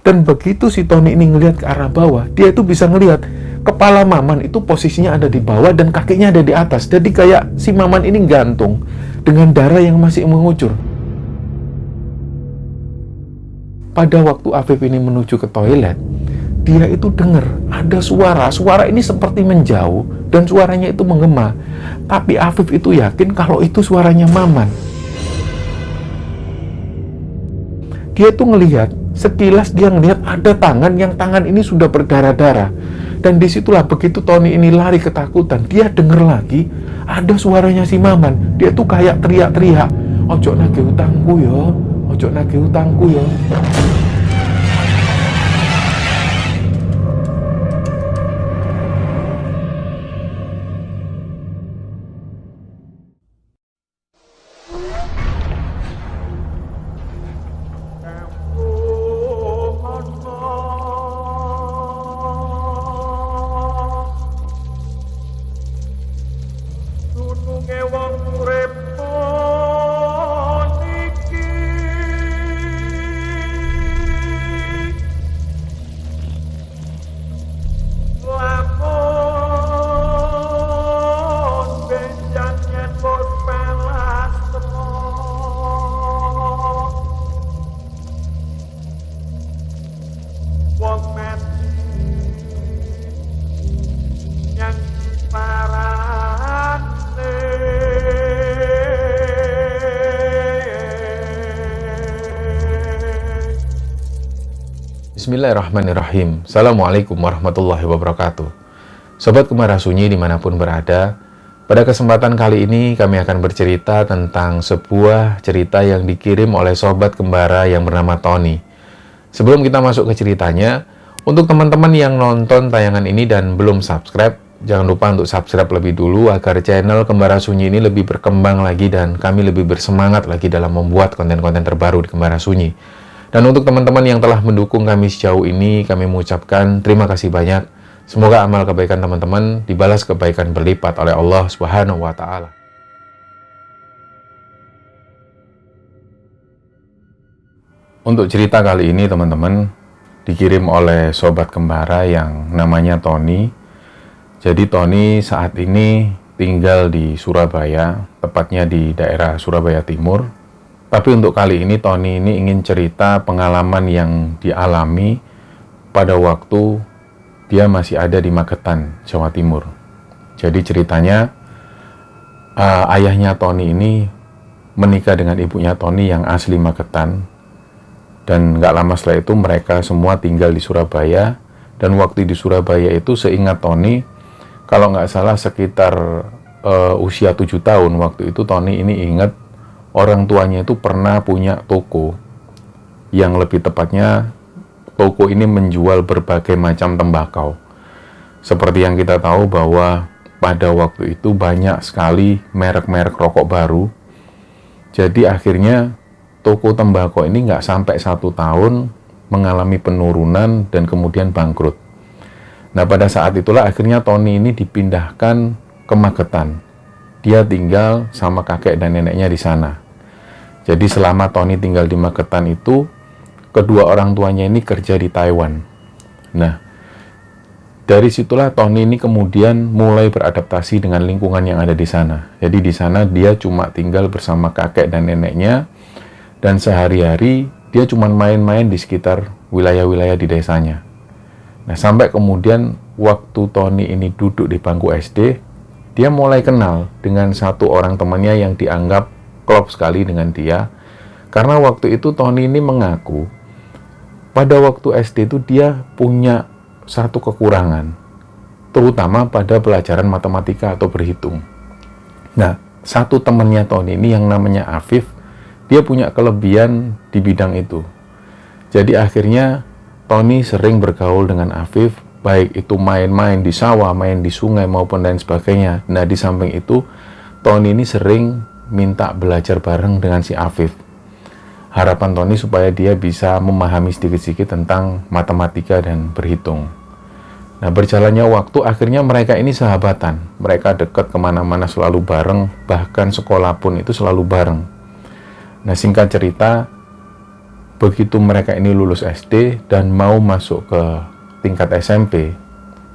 Dan begitu si Tony ini ngelihat ke arah bawah, dia itu bisa ngelihat kepala Maman itu posisinya ada di bawah dan kakinya ada di atas. Jadi kayak si Maman ini gantung dengan darah yang masih mengucur. Pada waktu Afif ini menuju ke toilet, dia itu dengar ada suara. Suara ini seperti menjauh dan suaranya itu menggema. Tapi Afif itu yakin kalau itu suaranya Maman. Dia tuh ngelihat, sekilas dia ngelihat ada tangan yang tangan ini sudah berdarah-darah. Dan disitulah begitu Tony ini lari ketakutan, dia denger lagi ada suaranya si Maman. Dia tuh kayak teriak-teriak, "Ojo nagih utangku ya, ojo nagih utangku ya." Bismillahirrahmanirrahim. Assalamualaikum warahmatullahi wabarakatuh. Sobat Kemara Sunyi dimanapun berada, pada kesempatan kali ini kami akan bercerita tentang sebuah cerita yang dikirim oleh Sobat Kembara yang bernama Tony. Sebelum kita masuk ke ceritanya, untuk teman-teman yang nonton tayangan ini dan belum subscribe, jangan lupa untuk subscribe lebih dulu agar channel Kembara Sunyi ini lebih berkembang lagi dan kami lebih bersemangat lagi dalam membuat konten-konten terbaru di Kembara Sunyi. Dan untuk teman-teman yang telah mendukung kami sejauh ini, kami mengucapkan terima kasih banyak. Semoga amal kebaikan teman-teman dibalas kebaikan berlipat oleh Allah Subhanahu wa Ta'ala. Untuk cerita kali ini, teman-teman, dikirim oleh Sobat Kembara yang namanya Tony. Jadi Tony saat ini tinggal di Surabaya, tepatnya di daerah Surabaya Timur. Tapi untuk kali ini Tony ini ingin cerita pengalaman yang dialami pada waktu dia masih ada di Magetan, Jawa Timur. Jadi ceritanya ayahnya Tony ini menikah dengan ibunya Tony yang asli Magetan. Dan nggak lama setelah itu mereka semua tinggal di Surabaya. Dan waktu di Surabaya itu seingat Tony, kalau nggak salah sekitar usia 7 tahun waktu itu Tony ini ingat orang tuanya itu pernah punya toko, yang lebih tepatnya toko ini menjual berbagai macam tembakau. Seperti yang kita tahu bahwa pada waktu itu banyak sekali merek-merek rokok baru. Jadi akhirnya toko tembakau ini nggak sampai 1 tahun mengalami penurunan dan kemudian bangkrut. Nah pada saat itulah akhirnya Tony ini dipindahkan ke Magetan. Dia tinggal sama kakek dan neneknya di sana. Jadi selama Tony tinggal di Magetan itu, kedua orang tuanya ini kerja di Taiwan. Nah, dari situlah Tony ini kemudian mulai beradaptasi dengan lingkungan yang ada di sana. Jadi di sana dia cuma tinggal bersama kakek dan neneknya, dan sehari-hari dia cuma main-main di sekitar wilayah-wilayah di desanya. Nah, sampai kemudian waktu Tony ini duduk di bangku SD, dia mulai kenal dengan satu orang temannya yang dianggap klop sekali dengan dia, karena waktu itu Tony ini mengaku pada waktu SD itu dia punya satu kekurangan, terutama pada pelajaran matematika atau berhitung. Nah, satu temannya Tony ini yang namanya Afif, dia punya kelebihan di bidang itu. Jadi akhirnya Tony sering bergaul dengan Afif, baik itu main-main di sawah, main di sungai maupun lain sebagainya. Nah, di samping itu Tony ini sering minta belajar bareng dengan si Afif. Harapan Tony supaya dia bisa memahami sedikit-sedikit tentang matematika dan berhitung. Nah, berjalannya waktu akhirnya mereka ini sahabatan. Mereka dekat kemana-mana selalu bareng, bahkan sekolah pun itu selalu bareng. Nah, singkat cerita, begitu mereka ini lulus SD dan mau masuk ke tingkat SMP,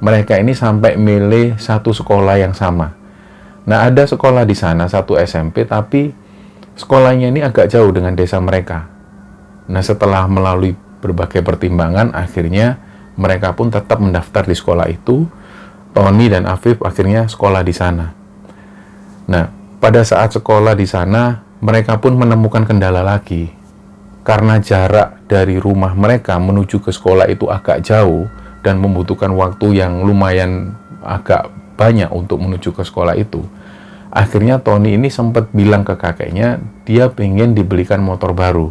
mereka ini sampai milih satu sekolah yang sama. Nah, ada sekolah di sana, satu SMP, tapi sekolahnya ini agak jauh dengan desa mereka. Nah, setelah melalui berbagai pertimbangan, akhirnya mereka pun tetap mendaftar di sekolah itu. Tony dan Afif akhirnya sekolah di sana. Nah, pada saat sekolah di sana, mereka pun menemukan kendala lagi. Karena jarak dari rumah mereka menuju ke sekolah itu agak jauh dan membutuhkan waktu yang lumayan agak banyak untuk menuju ke sekolah itu. Akhirnya Tony ini sempat bilang ke kakeknya, dia pengen dibelikan motor baru.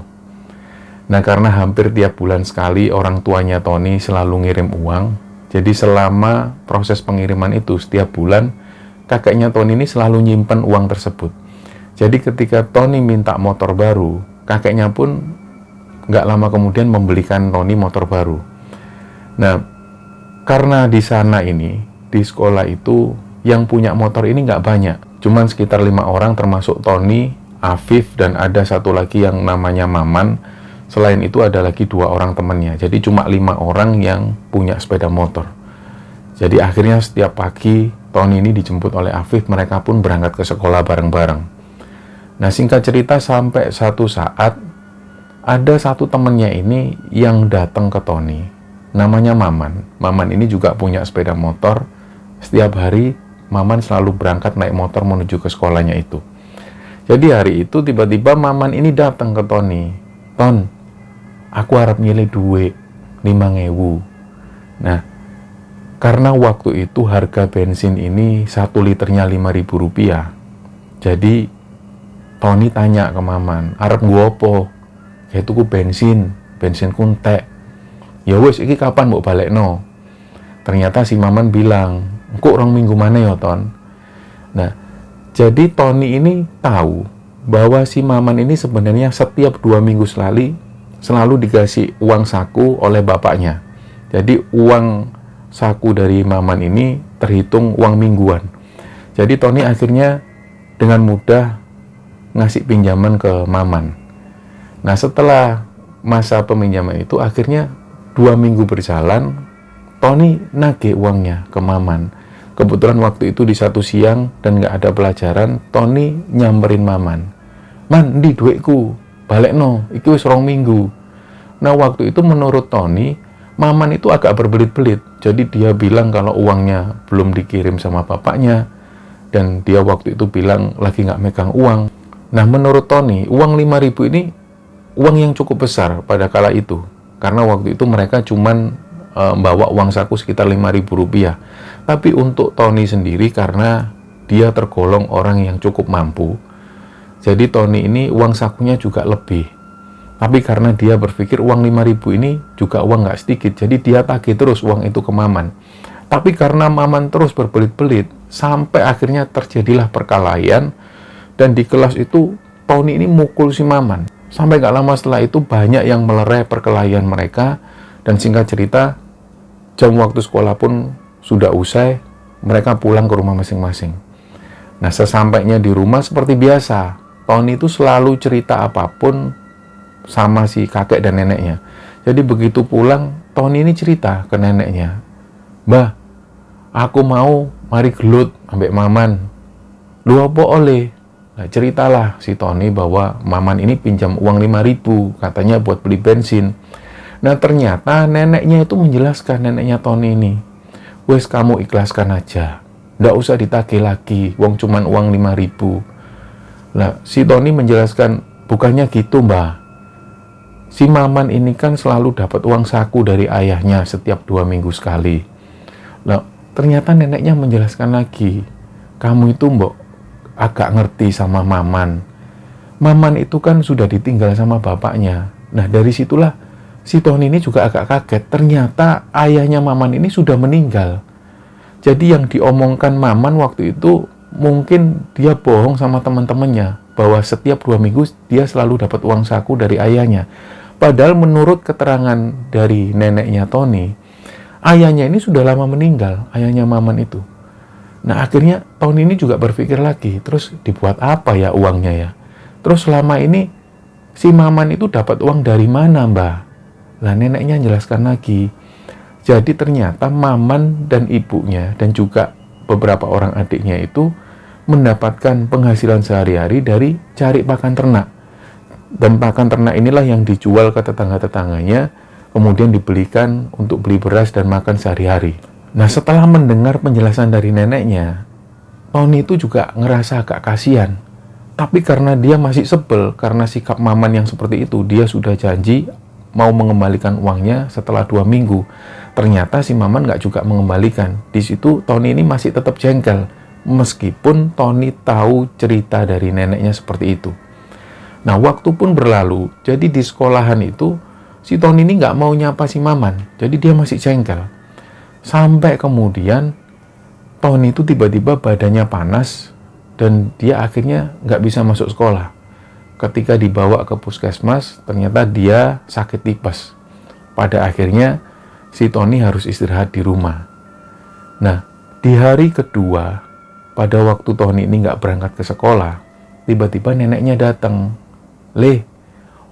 Nah, karena hampir tiap bulan sekali orang tuanya Tony selalu ngirim uang, jadi selama proses pengiriman itu setiap bulan, kakeknya Tony ini selalu nyimpen uang tersebut. Jadi ketika Tony minta motor baru, kakeknya pun nggak lama kemudian membelikan Tony motor baru. Nah, karena di sana ini, di sekolah itu, yang punya motor ini nggak banyak. Cuman sekitar 5 orang termasuk Tony, Afif, dan ada satu lagi yang namanya Maman. Selain itu ada lagi 2 orang temannya. Jadi cuma 5 orang yang punya sepeda motor. Jadi akhirnya setiap pagi Tony ini dijemput oleh Afif, mereka pun berangkat ke sekolah bareng-bareng. Nah, singkat cerita sampai satu saat ada satu temannya ini yang datang ke Tony. Namanya Maman. Maman ini juga punya sepeda motor. Setiap hari Maman selalu berangkat naik motor menuju ke sekolahnya itu. Jadi hari itu tiba-tiba Maman ini datang ke Tony. Ton, aku harap nyilih duit 5.000. Nah, karena waktu itu harga bensin ini 1 liternya 5.000 rupiah. Jadi Tony tanya ke Maman, arep gua apa? Kayak tuku bensin kuntek. Ya wes, iki kapan mau balik no? Ternyata si Maman bilang, kok 2 minggu mana ya Ton? Nah, jadi Tony ini tahu bahwa si Maman ini sebenarnya setiap 2 minggu selalu dikasih uang saku oleh bapaknya. Jadi uang saku dari Maman ini terhitung uang mingguan. Jadi Tony akhirnya dengan mudah ngasih pinjaman ke Maman. Nah, setelah masa peminjaman itu akhirnya 2 minggu berjalan, Tony nagih uangnya ke Maman. Kebetulan waktu itu di satu siang dan nggak ada pelajaran, Tony nyamperin Maman. Man, di duitku, balik no, itu wis 2 minggu. Nah, waktu itu menurut Tony, Maman itu agak berbelit-belit. Jadi dia bilang kalau uangnya belum dikirim sama bapaknya, dan dia waktu itu bilang lagi nggak megang uang. Nah, menurut Tony, uang 5.000 ini uang yang cukup besar pada kala itu. Karena waktu itu mereka cuman bawa uang saku sekitar 5.000 rupiah. Tapi untuk Tony sendiri, karena dia tergolong orang yang cukup mampu, jadi Tony ini uang sakunya juga lebih. Tapi karena dia berpikir uang 5.000 ini juga uang nggak sedikit, jadi dia tagih terus uang itu ke Maman. Tapi karena Maman terus berbelit-belit, sampai akhirnya terjadilah perkelahian, dan di kelas itu Tony ini mukul si Maman. Sampai nggak lama setelah itu banyak yang melerai perkelahian mereka, dan singkat cerita, jam waktu sekolah pun sudah usai, mereka pulang ke rumah masing-masing. Nah, sesampainya di rumah seperti biasa, Tony itu selalu cerita apapun sama si kakek dan neneknya. Jadi begitu pulang, Tony ini cerita ke neneknya, Mbah, aku mau mari gelut ambek Maman. Lu apa oleh? Nah, ceritalah si Tony bahwa Maman ini pinjam uang 5.000, katanya buat beli bensin. Nah, ternyata neneknya itu menjelaskan, neneknya Tony ini, wes kamu ikhlaskan aja, nggak usah ditagih lagi, uang cuman uang 5.000. Nah, si Tony menjelaskan, bukannya gitu mbah, si Maman ini kan selalu dapat uang saku dari ayahnya setiap 2 minggu sekali. Nah, ternyata neneknya menjelaskan lagi, kamu itu mbok agak ngerti sama Maman. Maman itu kan sudah ditinggal sama bapaknya. Nah, dari situlah si Tony ini juga agak kaget. Ternyata ayahnya Maman ini sudah meninggal. Jadi yang diomongkan Maman waktu itu mungkin dia bohong sama teman-temannya bahwa setiap 2 minggu dia selalu dapat uang saku dari ayahnya. Padahal menurut keterangan dari neneknya Tony, ayahnya ini sudah lama meninggal, ayahnya Maman itu. Nah, akhirnya Tony ini juga berpikir lagi, terus dibuat apa ya uangnya ya? Terus selama ini si Maman itu dapat uang dari mana, Mbah? Lah neneknya jelaskan lagi. Jadi ternyata Maman dan ibunya dan juga beberapa orang adiknya itu mendapatkan penghasilan sehari-hari dari cari pakan ternak. Dan pakan ternak inilah yang dijual ke tetangga-tetangganya, kemudian dibelikan untuk beli beras dan makan sehari-hari. Nah, setelah mendengar penjelasan dari neneknya, Tony itu juga ngerasa agak kasihan. Tapi karena dia masih sebel karena sikap Maman yang seperti itu, dia sudah janji mau mengembalikan uangnya setelah 2 minggu. Ternyata si Maman nggak juga mengembalikan. Di situ Tony ini masih tetap jengkel, meskipun Tony tahu cerita dari neneknya seperti itu. Nah, waktu pun berlalu, jadi di sekolahan itu si Tony ini nggak mau nyapa si Maman, jadi dia masih jengkel. Sampai kemudian Tony itu tiba-tiba badannya panas dan dia akhirnya nggak bisa masuk sekolah. Ketika dibawa ke puskesmas, ternyata dia sakit tipes. Pada akhirnya si Tony harus istirahat di rumah. Nah, di hari kedua, pada waktu Tony ini nggak berangkat ke sekolah, tiba-tiba neneknya datang. "Le,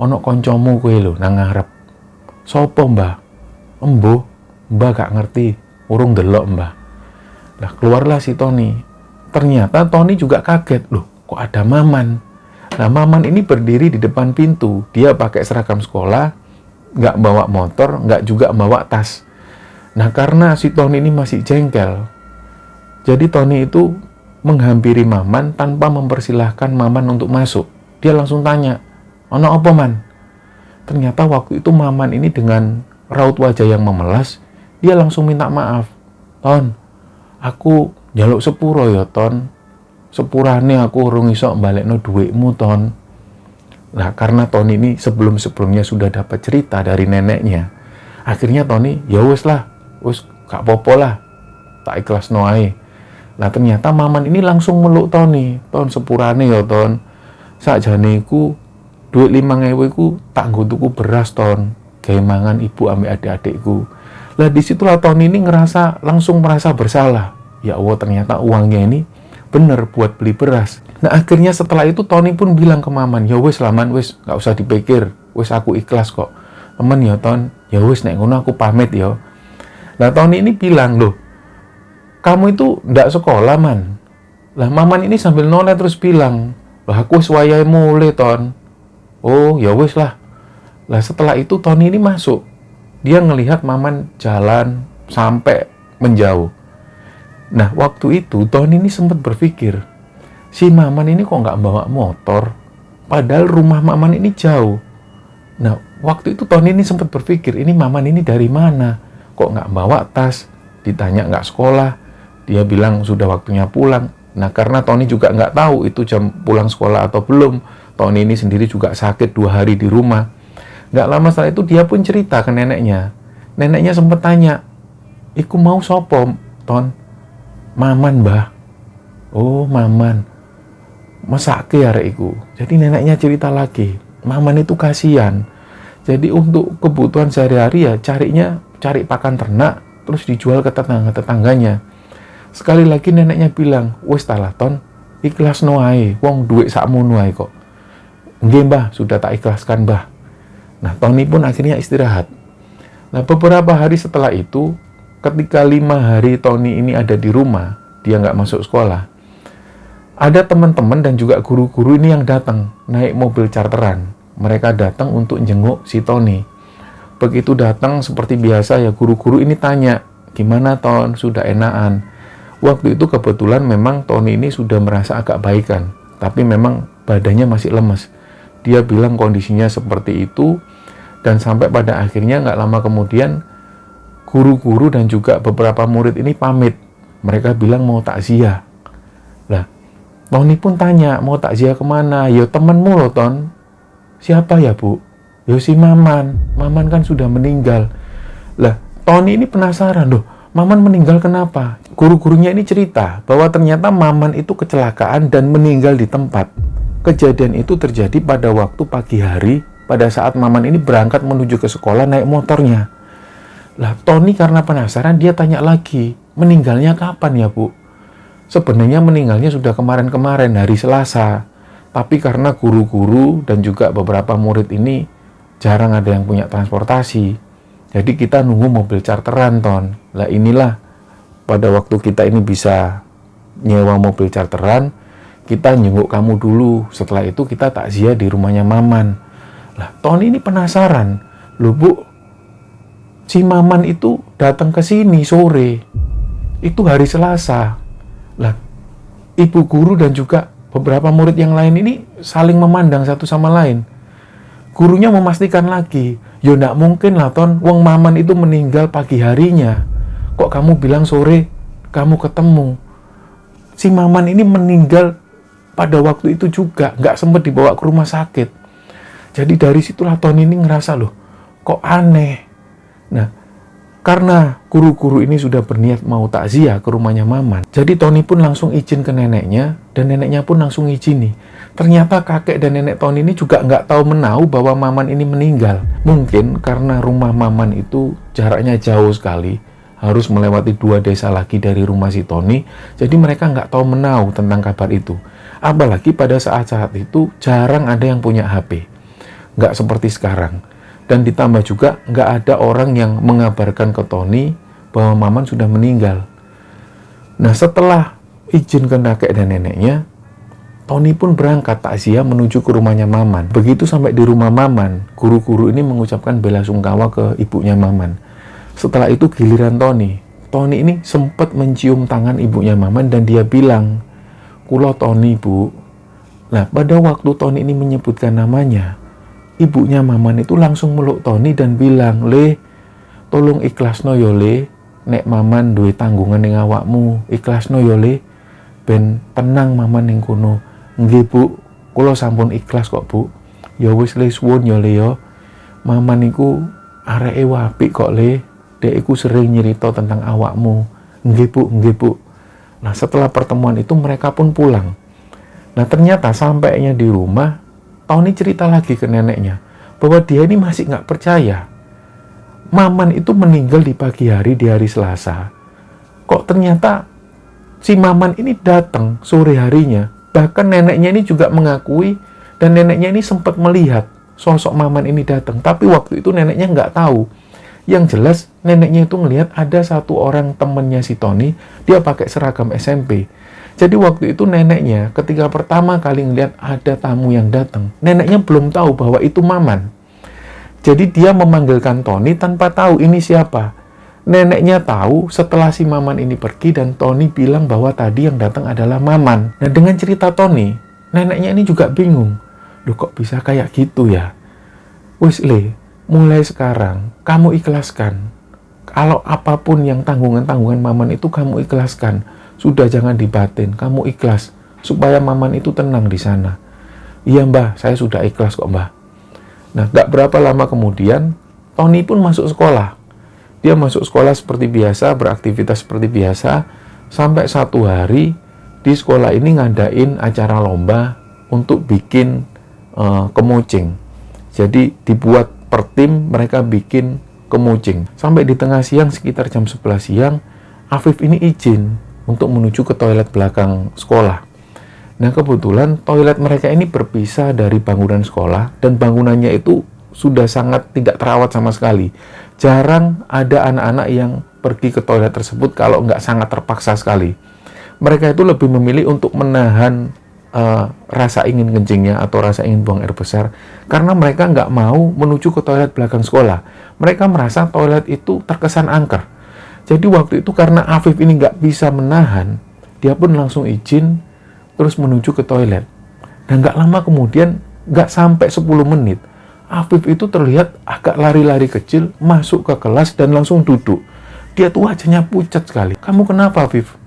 ono koncomu kowe lho nang ngarep." "Sopo, Mbah?" "Embuh, Mbah gak ngerti, urung delok, Mbah." Lah keluarlah si Tony. Ternyata Tony juga kaget, loh kok ada Maman. Nah, Maman ini berdiri di depan pintu. Dia pakai seragam sekolah, nggak bawa motor, nggak juga bawa tas. Nah, karena si Tony ini masih jengkel, jadi Tony itu menghampiri Maman tanpa mempersilahkan Maman untuk masuk. Dia langsung tanya, "Ono apa, Man?" Ternyata waktu itu Maman ini dengan raut wajah yang memelas, dia langsung minta maaf. "Ton, aku njaluk sepuro ya, Ton. Sepurane aku urung iso balekno dhuwitmu, Ton." Nah, karena Tony ini sebelum-sebelumnya sudah dapat cerita dari neneknya, akhirnya Tony, ya wis lah, wis gak apa-apa lah, tak ikhlasno ae. Nah, ternyata Maman ini langsung meluk Tony. "Ton, sepurane ya, Ton. Sakjane iku duit 5.000 iku tak nggo tuku beras, Ton. Gawe mangan ibu ambek adik-adikku." Lah disitulah Tony ini langsung merasa bersalah. Ya Allah, ternyata uangnya ini bener buat beli beras. Nah, akhirnya setelah itu Tony pun bilang ke Maman, "Ya wis lah, Man, wis gak usah dipikir. Wis aku ikhlas kok. Temen ya, Ton. Ya wis nek ngono aku pamit ya." Nah, Tony ini bilang, "Loh, kamu itu ndak sekolah, Man." Lah Maman ini sambil noleh terus bilang, "Lah aku wis wayahe mulai, Ton." "Oh, ya wis lah." Lah setelah itu Tony ini masuk. Dia ngelihat Maman jalan sampai menjauh. Nah, waktu itu Tony ini sempat berpikir, si Maman ini kok nggak bawa motor, padahal rumah Maman ini jauh. Nah, waktu itu Tony ini sempat berpikir, ini Maman ini dari mana? Kok nggak bawa tas? Ditanya nggak sekolah, dia bilang sudah waktunya pulang. Nah, karena Tony juga nggak tahu itu jam pulang sekolah atau belum, Tony ini sendiri juga sakit 2 hari di rumah. Nggak lama setelah itu dia pun cerita ke neneknya. Neneknya sempat tanya, "Iku mau sopo, Ton?" "Maman, Mbah." "Oh, Maman. Mesake arek iku." Jadi neneknya cerita lagi, Maman itu kasihan. Jadi untuk kebutuhan sehari-hari ya cari pakan ternak terus dijual ke tetangga-tetangganya. Sekali lagi neneknya bilang, "Wis talah, Ton, ikhlasno ae, wong duit sakmono ae kok." "Nggih, Mbah, sudah tak ikhlaskan, Mbah." Nah, Tony pun akhirnya istirahat. Nah, beberapa hari setelah itu, ketika 5 hari Tony ini ada di rumah, dia nggak masuk sekolah, ada teman-teman dan juga guru-guru ini yang datang, naik mobil charteran. Mereka datang untuk jenguk si Tony. Begitu datang seperti biasa ya, guru-guru ini tanya, "Gimana, Ton? Sudah enakan?" Waktu itu kebetulan memang Tony ini sudah merasa agak baikan, tapi memang badannya masih lemes. Dia bilang kondisinya seperti itu, dan sampai pada akhirnya nggak lama kemudian guru-guru dan juga beberapa murid ini pamit. Mereka bilang mau takziah. Lah, Tony pun tanya, "Mau takziah kemana?" "Ya temenmu loh, Ton." "Siapa ya, Bu?" "Ya si Maman. Maman kan sudah meninggal." Lah, Tony ini penasaran, loh, Maman meninggal kenapa? Guru-gurunya ini cerita bahwa ternyata Maman itu kecelakaan dan meninggal di tempat. Kejadian itu terjadi pada waktu pagi hari, pada saat Maman ini berangkat menuju ke sekolah naik motornya. Lah, Tony karena penasaran, dia tanya lagi, "Meninggalnya kapan ya, Bu?" Sebenarnya meninggalnya sudah kemarin-kemarin, hari Selasa. Tapi karena guru-guru dan juga beberapa murid ini jarang ada yang punya transportasi, jadi kita nunggu mobil charteran, Ton. Lah inilah pada waktu kita ini bisa nyewa mobil charteran, kita jenguk kamu dulu. Setelah itu kita takziah di rumahnya Maman. Lah Tony ini penasaran, loh Bu, si Maman itu datang ke sini sore, itu hari Selasa. Lah ibu guru dan juga beberapa murid yang lain ini saling memandang satu sama lain. Gurunya memastikan lagi, ya nggak mungkin lah Ton, wong Maman itu meninggal pagi harinya. Kok kamu bilang sore kamu ketemu? Si Maman ini meninggal pada waktu itu juga, nggak sempat dibawa ke rumah sakit. Jadi dari situlah Tony ini ngerasa, loh, kok aneh. Nah, karena guru-guru ini sudah berniat mau takziah ke rumahnya Maman, jadi Tony pun langsung izin ke neneknya, dan neneknya pun langsung izin nih. Ternyata kakek dan nenek Tony ini juga nggak tahu menau bahwa Maman ini meninggal. Mungkin karena rumah Maman itu jaraknya jauh sekali, harus melewati 2 desa lagi dari rumah si Tony, jadi mereka nggak tahu menau tentang kabar itu. Apalagi pada saat-saat itu jarang ada yang punya HP, nggak seperti sekarang. Dan ditambah juga nggak ada orang yang mengabarkan ke Tony bahwa Maman sudah meninggal. Nah setelah izin ke kakek dan neneknya, Tony pun berangkat takziah menuju ke rumahnya Maman. Begitu sampai di rumah Maman, guru-guru ini mengucapkan bela sungkawa ke ibunya Maman. Setelah itu giliran Tony. Tony ini sempat mencium tangan ibunya Maman dan dia bilang, "Kulo Tony, Bu." Nah pada waktu Tony ini menyebutkan namanya, ibunya Maman itu langsung meluk Tony dan bilang, "Le, tolong ikhlasno yo Le, nek Maman duwe tanggungan ning awakmu, ikhlasno yo Le, ben tenang Maman ning kono." "Nggih Bu, kula sampun ikhlas kok Bu." "Ya wis Le, suwun yo Le yo. Maman iku areke apik kok Le, dek iku sering nyerita tentang awakmu." "Nggih Bu, nggih Bu." Nah setelah pertemuan itu mereka pun pulang. Nah ternyata sampainya di rumah, Tony cerita lagi ke neneknya bahwa dia ini masih nggak percaya. Maman itu meninggal di pagi hari di hari Selasa. Kok ternyata si Maman ini datang sore harinya. Bahkan neneknya ini juga mengakui dan neneknya ini sempat melihat sosok Maman ini datang. Tapi waktu itu neneknya nggak tahu. Yang jelas neneknya itu ngelihat ada satu orang temannya si Tony, dia pakai seragam SMP. Jadi waktu itu neneknya ketika pertama kali ngelihat ada tamu yang datang, neneknya belum tahu bahwa itu Maman. Jadi dia memanggilkan Tony tanpa tahu ini siapa. Neneknya tahu setelah si Maman ini pergi dan Tony bilang bahwa tadi yang datang adalah Maman. Nah dengan cerita Tony, neneknya ini juga bingung. Loh kok bisa kayak gitu ya? Wis Le, mulai sekarang kamu ikhlaskan. Kalau apapun yang tanggungan-tanggungan Maman itu kamu ikhlaskan. Sudah jangan dibatin, kamu ikhlas supaya Maman itu tenang di sana. "Iya Mbah, saya sudah ikhlas kok Mbah." Nah, gak berapa lama kemudian, Tony pun masuk sekolah. Dia masuk sekolah seperti biasa, beraktivitas seperti biasa, sampai satu hari di sekolah ini ngadain acara lomba untuk bikin kemucing. Jadi dibuat per tim, mereka bikin kemucing. Sampai di tengah siang, sekitar jam 11 siang, Afif ini izin untuk menuju ke toilet belakang sekolah. Nah kebetulan toilet mereka ini berpisah dari bangunan sekolah dan bangunannya itu sudah sangat tidak terawat sama sekali. Jarang ada anak-anak yang pergi ke toilet tersebut kalau nggak sangat terpaksa sekali. Mereka itu lebih memilih untuk menahan rasa ingin kencingnya atau rasa ingin buang air besar karena mereka nggak mau menuju ke toilet belakang sekolah. Mereka merasa toilet itu terkesan angker. Jadi waktu itu karena Afif ini nggak bisa menahan, dia pun langsung izin terus menuju ke toilet. Dan nggak lama kemudian, nggak sampai 10 menit, Afif itu terlihat agak lari-lari kecil, masuk ke kelas dan langsung duduk. Dia tuh wajahnya pucat sekali. "Kamu kenapa Afif?"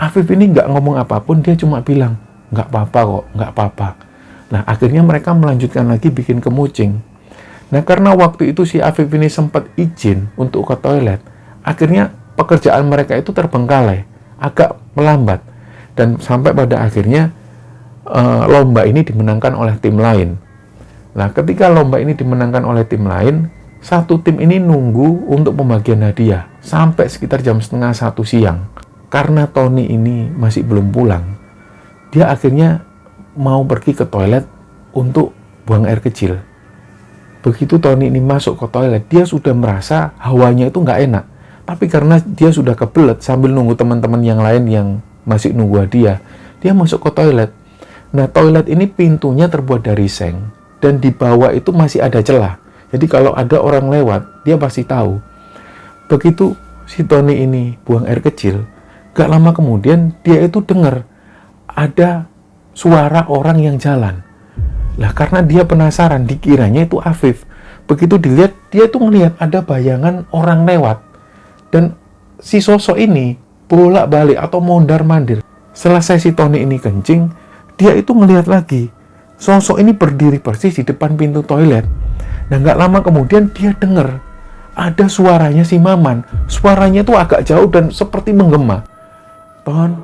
Afif ini nggak ngomong apapun, dia cuma bilang, "Nggak apa-apa kok, nggak apa-apa." Nah akhirnya mereka melanjutkan lagi bikin kemucing. Nah karena waktu itu si Afif ini sempat izin untuk ke toilet, akhirnya pekerjaan mereka itu terbengkalai, agak melambat. Dan sampai pada akhirnya lomba ini dimenangkan oleh tim lain. Nah ketika lomba ini dimenangkan oleh tim lain, satu tim ini nunggu untuk pembagian hadiah sampai sekitar jam 12:30 siang. Karena Tony ini masih belum pulang, dia akhirnya mau pergi ke toilet untuk buang air kecil. Begitu Tony ini masuk ke toilet, dia sudah merasa hawanya itu nggak enak. Tapi karena dia sudah kebelet sambil nunggu teman-teman yang lain yang masih nunggu dia masuk ke toilet. Nah, toilet ini pintunya terbuat dari seng, dan di bawah itu masih ada celah. Jadi kalau ada orang lewat, dia pasti tahu. Begitu si Tony ini buang air kecil, gak lama kemudian dia itu dengar ada suara orang yang jalan. Lah karena dia penasaran, dikiranya itu Afif. Begitu dilihat, dia itu melihat ada bayangan orang lewat. Dan si sosok ini bolak-balik atau mondar-mandir. Selesai si Tony ini kencing, dia itu melihat lagi. Sosok ini berdiri persis di depan pintu toilet. Nah gak lama kemudian dia dengar ada suaranya si Maman. Suaranya itu agak jauh dan seperti menggema. Ton,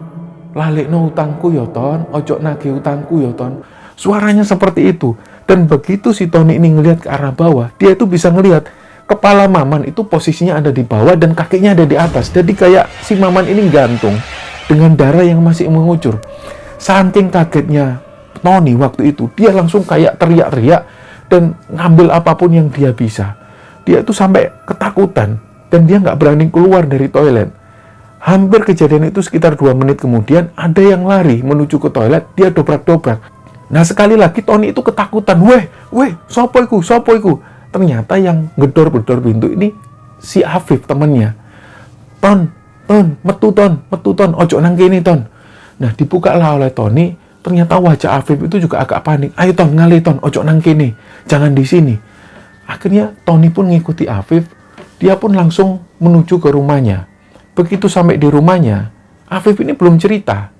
lalekno utangku ya Ton, ojo nagih utangku ya Ton. Suaranya seperti itu. Dan begitu si Tony ini ngelihat ke arah bawah, dia itu bisa ngelihat kepala Maman itu posisinya ada di bawah dan kakinya ada di atas. Jadi kayak si Maman ini gantung dengan darah yang masih mengucur. Saking kagetnya Tony waktu itu, dia langsung kayak teriak-teriak dan ngambil apapun yang dia bisa. Dia itu sampai ketakutan dan dia nggak berani keluar dari toilet. Hampir kejadian itu sekitar 2 menit kemudian, ada yang lari menuju ke toilet, dia dobrak-dobrak. Nah sekali lagi Tony itu ketakutan. Weh, sopo iku. Ternyata yang gedor-gedor pintu ini si Afif temannya. Ton, metu ton, ojo nang kene ton. Nah dibukalah oleh Tony, ternyata wajah Afif itu juga agak panik. Ayo ton, ngalih ton, ojo nang kene, jangan di sini. Akhirnya Tony pun ngikuti Afif, dia pun langsung menuju ke rumahnya. Begitu sampai di rumahnya, Afif ini belum cerita.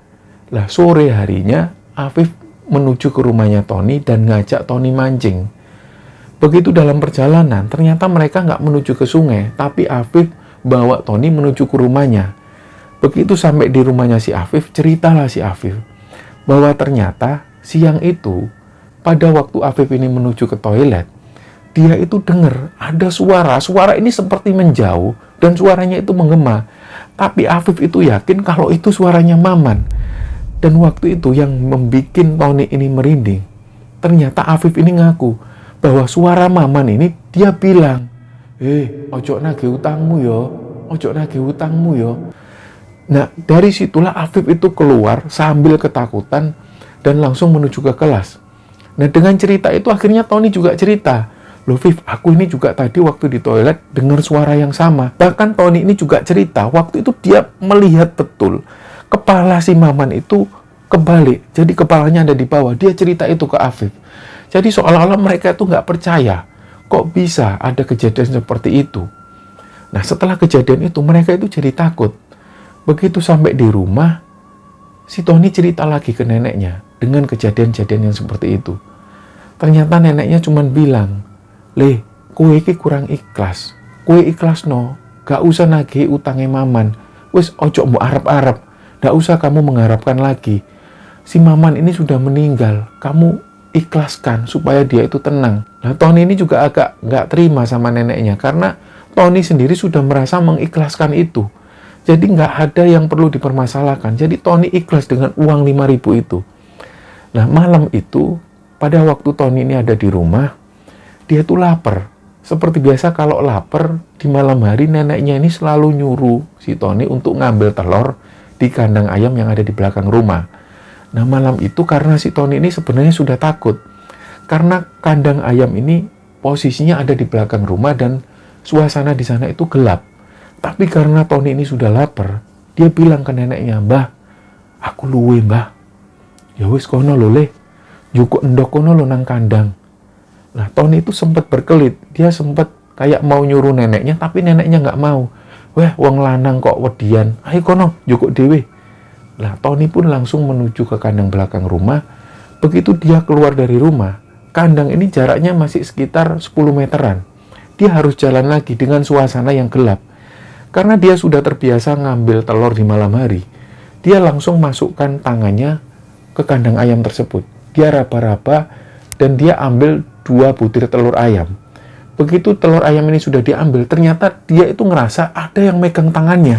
Lah sore harinya Afif menuju ke rumahnya Tony dan ngajak Tony mancing. Begitu dalam perjalanan, ternyata mereka nggak menuju ke sungai, tapi Afif bawa Tony menuju ke rumahnya. Begitu sampai di rumahnya si Afif, ceritalah si Afif bahwa ternyata siang itu, pada waktu Afif ini menuju ke toilet, dia itu dengar ada suara ini seperti menjauh dan suaranya itu menggema. Tapi Afif itu yakin kalau itu suaranya Maman. Dan waktu itu yang membuat Tony ini merinding, ternyata Afif ini ngaku bahwa suara Maman ini dia bilang, ojo nagih utangmu yo. Nah, dari situlah Afif itu keluar sambil ketakutan dan langsung menuju ke kelas. Nah, dengan cerita itu akhirnya Tony juga cerita, loh Viv, aku ini juga tadi waktu di toilet dengar suara yang sama. Bahkan Tony ini juga cerita, waktu itu dia melihat betul kepala si Maman itu kebalik, jadi kepalanya ada di bawah. Dia cerita itu ke Afif. Jadi seolah-olah mereka itu nggak percaya, kok bisa ada kejadian seperti itu. Nah setelah kejadian itu mereka itu jadi takut. Begitu sampai di rumah, si Tony cerita lagi ke neneknya dengan kejadian-kejadian yang seperti itu. Ternyata neneknya cuma bilang, "Le, kowe iki kurang ikhlas. Kowe ikhlas no, gak usah nagih utangnya Maman. Wis ojo mbok arep-arep. Gak usah kamu mengharapkan lagi. Si Maman ini sudah meninggal. Kamu ikhlaskan supaya dia itu tenang." Nah, Tony ini juga agak nggak terima sama neneknya karena Tony sendiri sudah merasa mengikhlaskan itu. Jadi nggak ada yang perlu dipermasalahkan. Jadi Tony ikhlas dengan uang 5.000 itu. Nah, malam itu pada waktu Tony ini ada di rumah, dia tuh lapar. Seperti biasa kalau lapar di malam hari, neneknya ini selalu nyuruh si Tony untuk ngambil telur di kandang ayam yang ada di belakang rumah. Nah malam itu karena si Tony ini sebenarnya sudah takut. Karena kandang ayam ini posisinya ada di belakang rumah dan suasana di sana itu gelap. Tapi karena Tony ini sudah lapar, dia bilang ke neneknya, "Mbah, aku luwe mbah. Ya wis kono lho le, jukuk endok kono lho nang kandang." Nah Tony itu sempat berkelit, dia sempat kayak mau nyuruh neneknya, tapi neneknya nggak mau. "Weh, wong lanang kok wedian, ayo kono, jukuk dewe." Nah Tony pun langsung menuju ke kandang belakang rumah. Begitu dia keluar dari rumah, kandang ini jaraknya masih sekitar 10 meteran. Dia harus jalan lagi dengan suasana yang gelap. Karena dia sudah terbiasa ngambil telur di malam hari, dia langsung masukkan tangannya ke kandang ayam tersebut. Dia raba-raba dan dia ambil 2 butir telur ayam. Begitu telur ayam ini sudah diambil, ternyata dia itu ngerasa ada yang megang tangannya.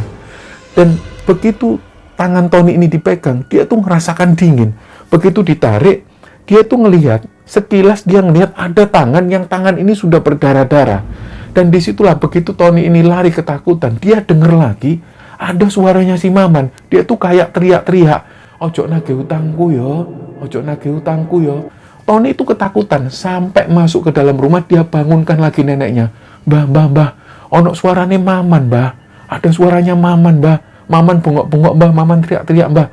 Dan begitu tangan Tony ini dipegang, dia tuh ngerasakan dingin. Begitu ditarik, dia tuh ngelihat, sekilas dia ngelihat ada tangan, yang tangan ini sudah berdarah-darah. Dan disitulah begitu Tony ini lari ketakutan, dia denger lagi, ada suaranya si Maman. Dia tuh kayak teriak-teriak, "Ojo nagih utangku yo, ojo nagih utangku yo." Tony itu ketakutan, sampai masuk ke dalam rumah, dia bangunkan lagi neneknya. Mbah, ono suaranya Maman, Mbah. Ada suaranya Maman, Mbah. Maman bengok-bengok, Mbah. Maman teriak-teriak, Mbah.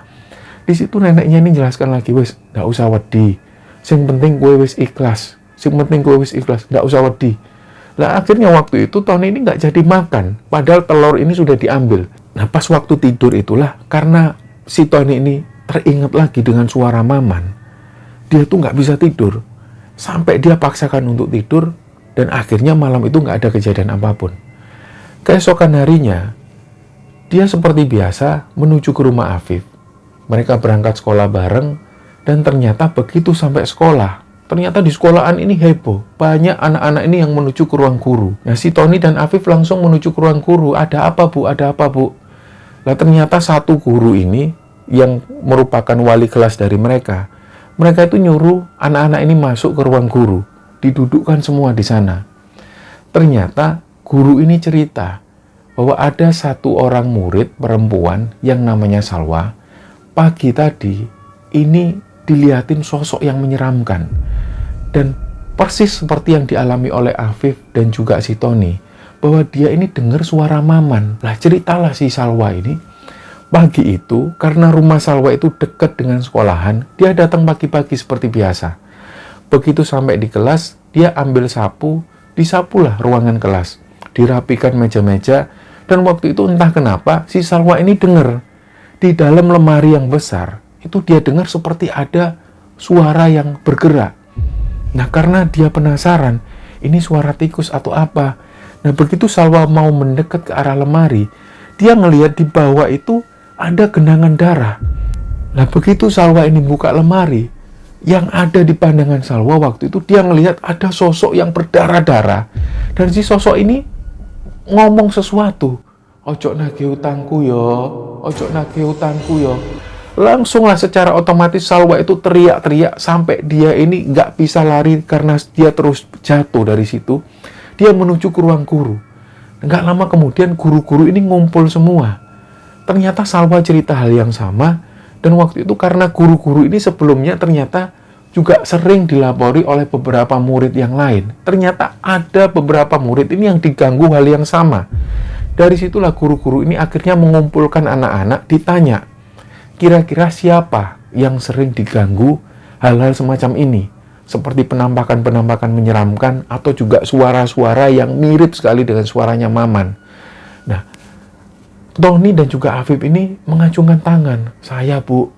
Di situ neneknya ini jelaskan lagi, wes, nggak usah wedi. Sing penting gue wes ikhlas. Sing penting gue wes ikhlas, nggak usah wedi. Lah akhirnya waktu itu Tony ini nggak jadi makan, padahal telur ini sudah diambil. Nah pas waktu tidur itulah, karena si Tony ini teringat lagi dengan suara Maman, dia tuh nggak bisa tidur, sampai dia paksakan untuk tidur, dan akhirnya malam itu nggak ada kejadian apapun. Keesokan harinya, dia seperti biasa menuju ke rumah Afif. Mereka berangkat sekolah bareng, dan ternyata begitu sampai sekolah, ternyata di sekolahan ini heboh. Banyak anak-anak ini yang menuju ke ruang guru. Nah, si Tony dan Afif langsung menuju ke ruang guru. Ada apa, Bu? Ada apa, Bu? Nah, ternyata satu guru ini yang merupakan wali kelas dari mereka. Mereka itu nyuruh anak-anak ini masuk ke ruang guru. Didudukkan semua di sana. Ternyata guru ini cerita bahwa ada satu orang murid perempuan yang namanya Salwa. Pagi tadi, ini dilihatin sosok yang menyeramkan. Dan persis seperti yang dialami oleh Afif dan juga si Tony, bahwa dia ini dengar suara Maman. Lah ceritalah si Salwa ini, pagi itu karena rumah Salwa itu dekat dengan sekolahan, dia datang pagi-pagi seperti biasa. Begitu sampai di kelas, dia ambil sapu, disapulah ruangan kelas, dirapikan meja-meja, dan waktu itu entah kenapa si Salwa ini dengar di dalam lemari yang besar, itu dia dengar seperti ada suara yang bergerak. Nah, karena dia penasaran, ini suara tikus atau apa. Nah, begitu Salwa mau mendekat ke arah lemari, dia ngelihat di bawah itu ada genangan darah. Nah, begitu Salwa ini buka lemari, yang ada di pandangan Salwa waktu itu, dia ngelihat ada sosok yang berdarah-darah. Dan si sosok ini ngomong sesuatu. "Ojo nagih utangku yo, ojo nagih utangku yo." Langsunglah secara otomatis Salwa itu teriak-teriak sampai dia ini nggak bisa lari karena dia terus jatuh dari situ. Dia menuju ke ruang guru. Nggak lama kemudian guru-guru ini ngumpul semua. Ternyata Salwa cerita hal yang sama, dan waktu itu karena guru-guru ini sebelumnya ternyata juga sering dilapori oleh beberapa murid yang lain. Ternyata ada beberapa murid ini yang diganggu hal yang sama. Dari situlah guru-guru ini akhirnya mengumpulkan anak-anak, ditanya, kira-kira siapa yang sering diganggu hal-hal semacam ini? Seperti penampakan-penampakan menyeramkan, atau juga suara-suara yang mirip sekali dengan suaranya Maman. Nah, Tony dan juga Afif ini mengacungkan tangan. "Saya, Bu."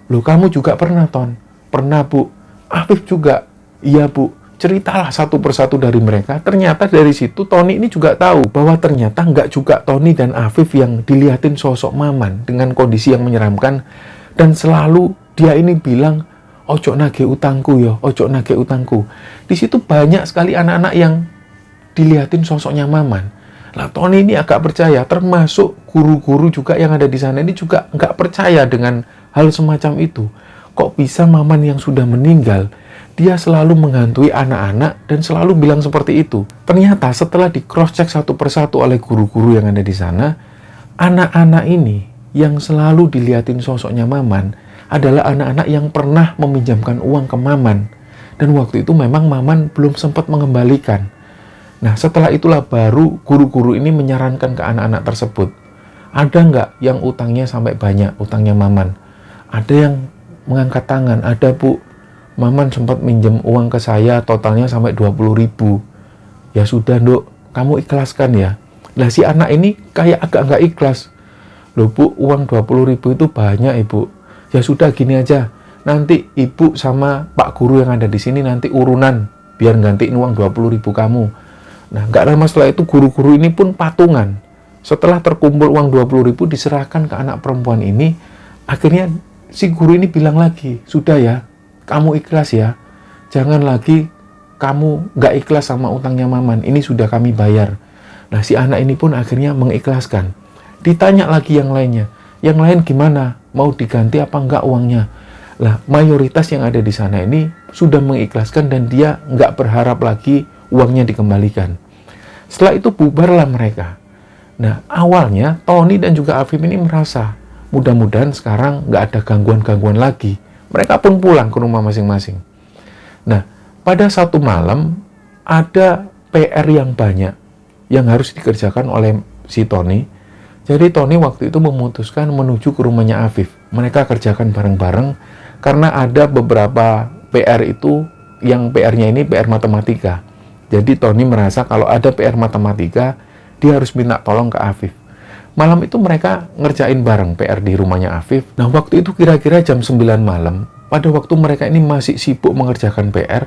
"Loh, kamu juga pernah, Ton?" "Pernah, Bu." "Afif juga?" "Iya, Bu." Ceritalah satu persatu dari mereka. Ternyata dari situ Tony ini juga tahu bahwa ternyata nggak juga Tony dan Afif yang dilihatin sosok Maman dengan kondisi yang menyeramkan, dan selalu dia ini bilang, "Ojo nagih utangku yo, ojo nagih utangku." Di situ banyak sekali anak-anak yang dilihatin sosoknya Maman. Lah Tony ini agak percaya, termasuk guru-guru juga yang ada di sana ini juga nggak percaya dengan hal semacam itu. Kok bisa Maman yang sudah meninggal, dia selalu menghantui anak-anak dan selalu bilang seperti itu. Ternyata setelah di cross check satu persatu oleh guru-guru yang ada di sana, anak-anak ini yang selalu dilihatin sosoknya Maman adalah anak-anak yang pernah meminjamkan uang ke Maman. Dan waktu itu memang Maman belum sempat mengembalikan. Nah, setelah itulah baru guru-guru ini menyarankan ke anak-anak tersebut, ada nggak yang utangnya sampai banyak, utangnya Maman? Ada yang mengangkat tangan, "Ada, Bu. Maman sempat minjem uang ke saya, totalnya sampai 20.000. "Ya sudah, Dok, kamu ikhlaskan ya." Nah, si anak ini kayak agak nggak ikhlas. "Loh, Bu, uang 20.000 itu banyak, Ibu." "Ya sudah, gini aja. Nanti Ibu sama Pak Guru yang ada di sini nanti urunan, biar gantiin uang 20.000 kamu." Nah, nggak lama setelah itu guru-guru ini pun patungan. Setelah terkumpul uang 20.000 diserahkan ke anak perempuan ini, akhirnya si guru ini bilang lagi, "Sudah ya, kamu ikhlas ya. Jangan lagi kamu nggak ikhlas sama utangnya Maman. Ini sudah kami bayar." Nah, si anak ini pun akhirnya mengikhlaskan. Ditanya lagi yang lainnya. "Yang lain gimana? Mau diganti apa enggak uangnya?" Lah, mayoritas yang ada di sana ini sudah mengikhlaskan dan dia nggak berharap lagi uangnya dikembalikan. Setelah itu bubarlah mereka. Nah, awalnya Tony dan juga Afif ini merasa mudah-mudahan sekarang nggak ada gangguan-gangguan lagi. Mereka pun pulang ke rumah masing-masing. Nah, pada satu malam ada PR yang banyak yang harus dikerjakan oleh si Tony. Jadi Tony waktu itu memutuskan menuju ke rumahnya Afif. Mereka kerjakan bareng-bareng karena ada beberapa PR itu yang PR-nya ini PR matematika. Jadi Tony merasa kalau ada PR matematika, dia harus minta tolong ke Afif. Malam itu mereka ngerjain bareng PR di rumahnya Afif. Nah, waktu itu kira-kira jam 9 malam, pada waktu mereka ini masih sibuk mengerjakan PR,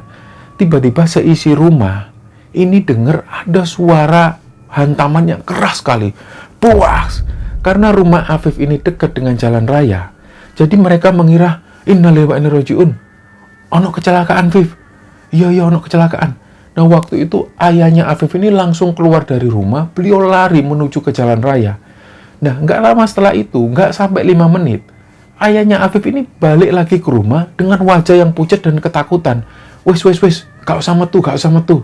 tiba-tiba seisi rumah ini dengar ada suara hantaman yang keras sekali. Puas! Karena rumah Afif ini dekat dengan jalan raya. Jadi mereka mengira, innalillahi wa inna ilaihi raji'un. Ono kecelakaan, Afif. Iya, ono kecelakaan. Nah, waktu itu ayahnya Afif ini langsung keluar dari rumah, beliau lari menuju ke jalan raya. Nah, nggak lama setelah itu, nggak sampai 5 menit, ayahnya Afif ini balik lagi ke rumah dengan wajah yang pucat dan ketakutan. Wes, gak usah metu.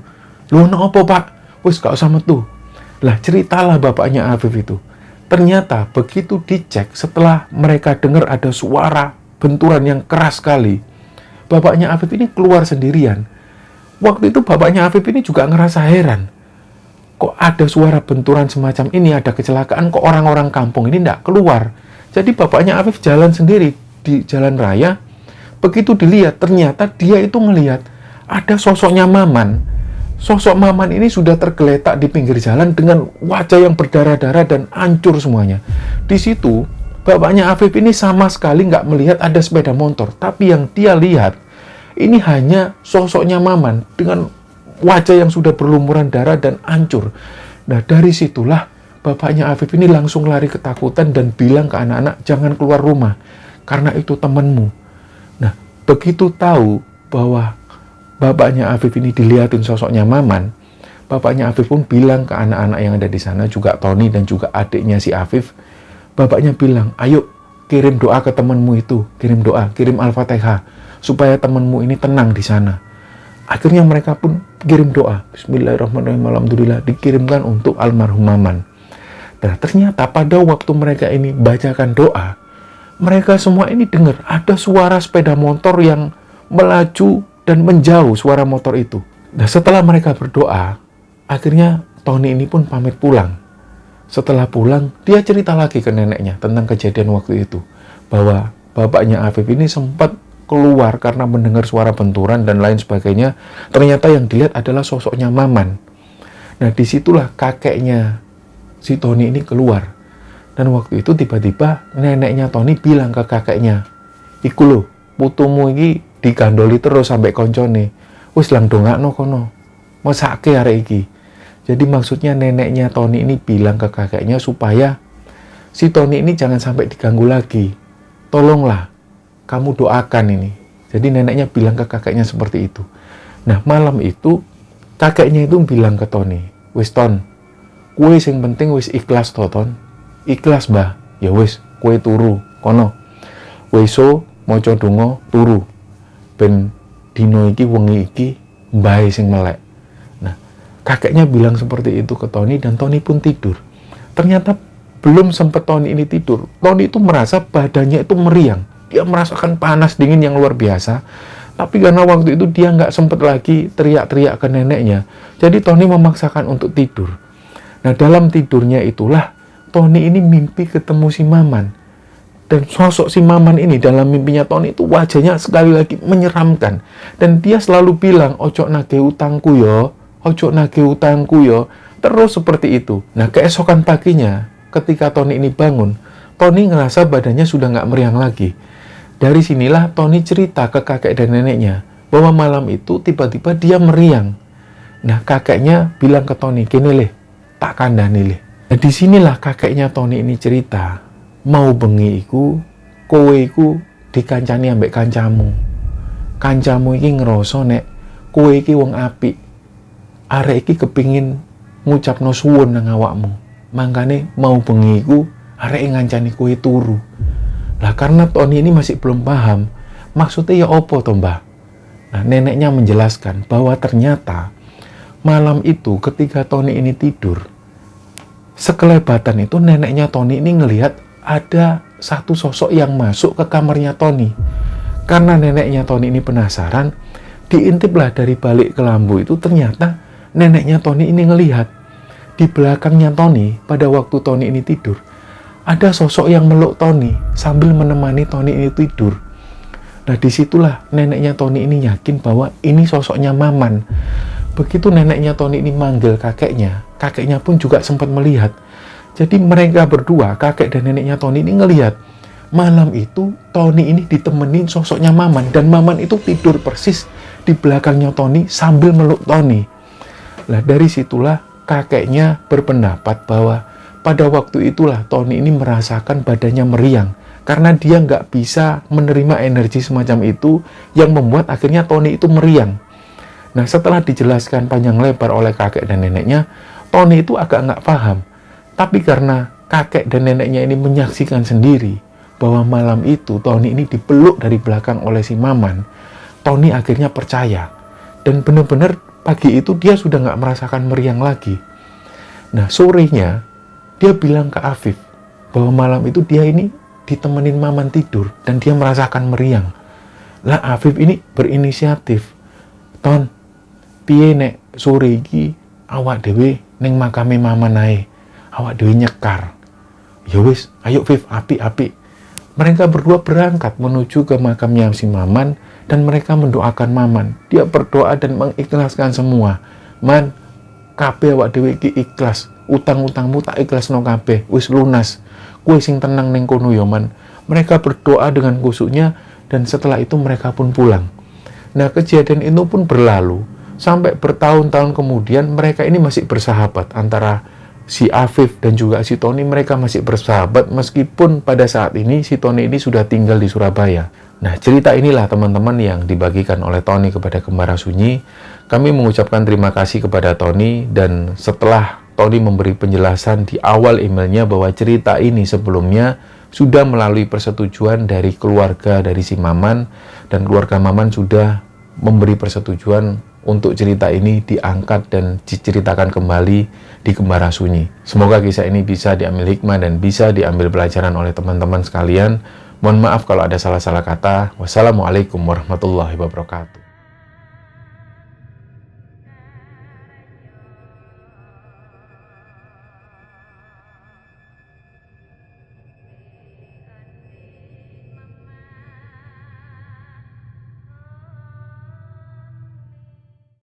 Lu ono apa, Pak? Wes, gak usah metu. Lah, ceritalah bapaknya Afif itu. Ternyata begitu dicek setelah mereka dengar ada suara benturan yang keras sekali, bapaknya Afif ini keluar sendirian. Waktu itu bapaknya Afif ini juga ngerasa heran. Kok ada suara benturan semacam ini, ada kecelakaan, kok orang-orang kampung ini tidak keluar. Jadi bapaknya Afif jalan sendiri di jalan raya. Begitu dilihat, ternyata dia itu ngelihat ada sosoknya Maman. Sosok Maman ini sudah tergeletak di pinggir jalan dengan wajah yang berdarah-darah dan hancur semuanya. Di situ, bapaknya Afif ini sama sekali nggak melihat ada sepeda motor. Tapi yang dia lihat, ini hanya sosoknya Maman dengan wajah yang sudah berlumuran darah dan hancur. Nah, dari situlah bapaknya Afif ini langsung lari ketakutan dan bilang ke anak-anak, jangan keluar rumah, karena itu temanmu. Nah, begitu tahu bahwa bapaknya Afif ini dilihatin sosoknya Maman, bapaknya Afif pun bilang ke anak-anak yang ada di sana, juga Tony dan juga adiknya si Afif, bapaknya bilang, ayo kirim doa ke temanmu itu, kirim doa, kirim Al-Fatihah, supaya temanmu ini tenang di sana. Akhirnya mereka pun kirim doa, Bismillahirrahmanirrahim, alhamdulillah, dikirimkan untuk almarhum Maman. Nah, ternyata pada waktu mereka ini bacakan doa, mereka semua ini dengar ada suara sepeda motor yang melaju dan menjauh suara motor itu. Nah, setelah mereka berdoa, akhirnya Tony ini pun pamit pulang. Setelah pulang, dia cerita lagi ke neneknya tentang kejadian waktu itu, bahwa bapaknya Afif ini sempat keluar karena mendengar suara benturan dan lain sebagainya. Ternyata yang dilihat adalah sosoknya Maman. Nah, disitulah kakeknya si Tony ini keluar. Dan waktu itu tiba-tiba neneknya Tony bilang ke kakeknya, iku lho, putumu iki digandoli terus sampai koncone. Wis lang dongakno kono. Mesake arek iki. Jadi maksudnya neneknya Tony ini bilang ke kakeknya supaya si Tony ini jangan sampai diganggu lagi. Tolonglah, kamu doakan ini. Jadi neneknya bilang ke kakeknya seperti itu. Nah, malam itu kakeknya itu bilang ke Tony, wis Ton, kue sing penting wis ikhlas to Ton. Ikhlas mbah, ya wis kue turu kono. Weso maca donga turu. Ben dino iki wengi iki mbahe sing melek. Nah, kakeknya bilang seperti itu ke Tony dan Tony pun tidur. Ternyata belum sempat Tony ini tidur, Tony itu merasa badannya itu meriang. Dia merasakan panas dingin yang luar biasa. Tapi karena waktu itu dia nggak sempat lagi teriak-teriak ke neneknya, jadi Tony memaksakan untuk tidur. Nah, dalam tidurnya itulah Tony ini mimpi ketemu si Maman. Dan sosok si Maman ini dalam mimpinya Tony itu wajahnya sekali lagi menyeramkan. Dan dia selalu bilang, ojo nagih utangku yo, ojo nagih utangku yo. Terus seperti itu. Nah, keesokan paginya ketika Tony ini bangun, Tony ngerasa badannya sudah nggak meriang lagi. Dari sinilah Tony cerita ke kakek dan neneknya bahwa malam itu tiba-tiba dia meriang. Nah, kakeknya bilang ke Tony, gini leh, tak kandani leh. Nah, disinilah kakeknya Tony ini cerita, mau bengi iku, kowe iku dikancani ambek kancamu. Kancamu iki ngerasa nek kowe iki wong apik. Arek iki kepingin ngucapno suwun nang awakmu. Mangkane mau bengi iku arek ngancani kowe turu. Lah, karena Tony ini masih belum paham Maksudnya ya opo toh mbah? Nah, neneknya menjelaskan bahwa ternyata malam itu ketika Tony ini tidur, sekelebatan itu neneknya Tony ini ngelihat ada satu sosok yang masuk ke kamarnya Tony. Karena neneknya Tony ini penasaran, diintiplah dari balik kelambu itu, ternyata neneknya Tony ini ngelihat di belakangnya Tony pada waktu Tony ini tidur. Ada sosok yang meluk Tony sambil menemani Tony ini tidur. Nah, disitulah neneknya Tony ini yakin bahwa ini sosoknya Maman. Begitu neneknya Tony ini manggil kakeknya, kakeknya pun juga sempat melihat. Jadi mereka berdua, kakek dan neneknya Tony ini ngelihat malam itu Tony ini ditemenin sosoknya Maman, dan Maman itu tidur persis di belakangnya Tony sambil meluk Tony. Nah, dari situlah kakeknya berpendapat bahwa pada waktu itulah Tony ini merasakan badannya meriang, karena dia nggak bisa menerima energi semacam itu yang membuat akhirnya Tony itu meriang. Nah, setelah dijelaskan panjang lebar oleh kakek dan neneknya, Tony itu agak nggak paham. Tapi karena kakek dan neneknya ini menyaksikan sendiri bahwa malam itu Tony ini dipeluk dari belakang oleh si Maman, Tony akhirnya percaya. Dan benar-benar pagi itu dia sudah nggak merasakan meriang lagi. Nah, sorenya dia bilang ke Afif bahwa malam itu dia ini ditemenin Maman tidur dan dia merasakan meriang. Lah, Afif ini berinisiatif, "Ton, piye nek sore iki awak dhewe ning makame Maman ae, awak dhewe nyekar." Ya wis, ayo Fif, apik-apik. Mereka berdua berangkat menuju ke makamnya si Maman dan mereka mendoakan Maman. Dia berdoa dan mengikhlaskan semua. "Man, kabeh awak dhewe iki ikhlas. Utang-utangmu tak ikhlasno kabeh, wis lunas. Kowe sing tenang ning kono ya, Man." Mereka berdoa dengan khusyuknya dan setelah itu mereka pun pulang. Nah, kejadian itu pun berlalu sampai bertahun-tahun kemudian mereka ini masih bersahabat. Antara si Afif dan juga si Tony, mereka masih bersahabat meskipun pada saat ini si Tony ini sudah tinggal di Surabaya. Nah, cerita inilah teman-teman yang dibagikan oleh Tony kepada Kembara Sunyi. Kami mengucapkan terima kasih kepada Tony, dan setelah Tony memberi penjelasan di awal emailnya bahwa cerita ini sebelumnya sudah melalui persetujuan dari keluarga dari si Maman, dan keluarga Maman sudah memberi persetujuan untuk cerita ini diangkat dan diceritakan kembali di Kembara Sunyi. Semoga kisah ini bisa diambil hikmah dan bisa diambil pelajaran oleh teman-teman sekalian. Mohon maaf kalau ada salah-salah kata. Wassalamualaikum warahmatullahi wabarakatuh.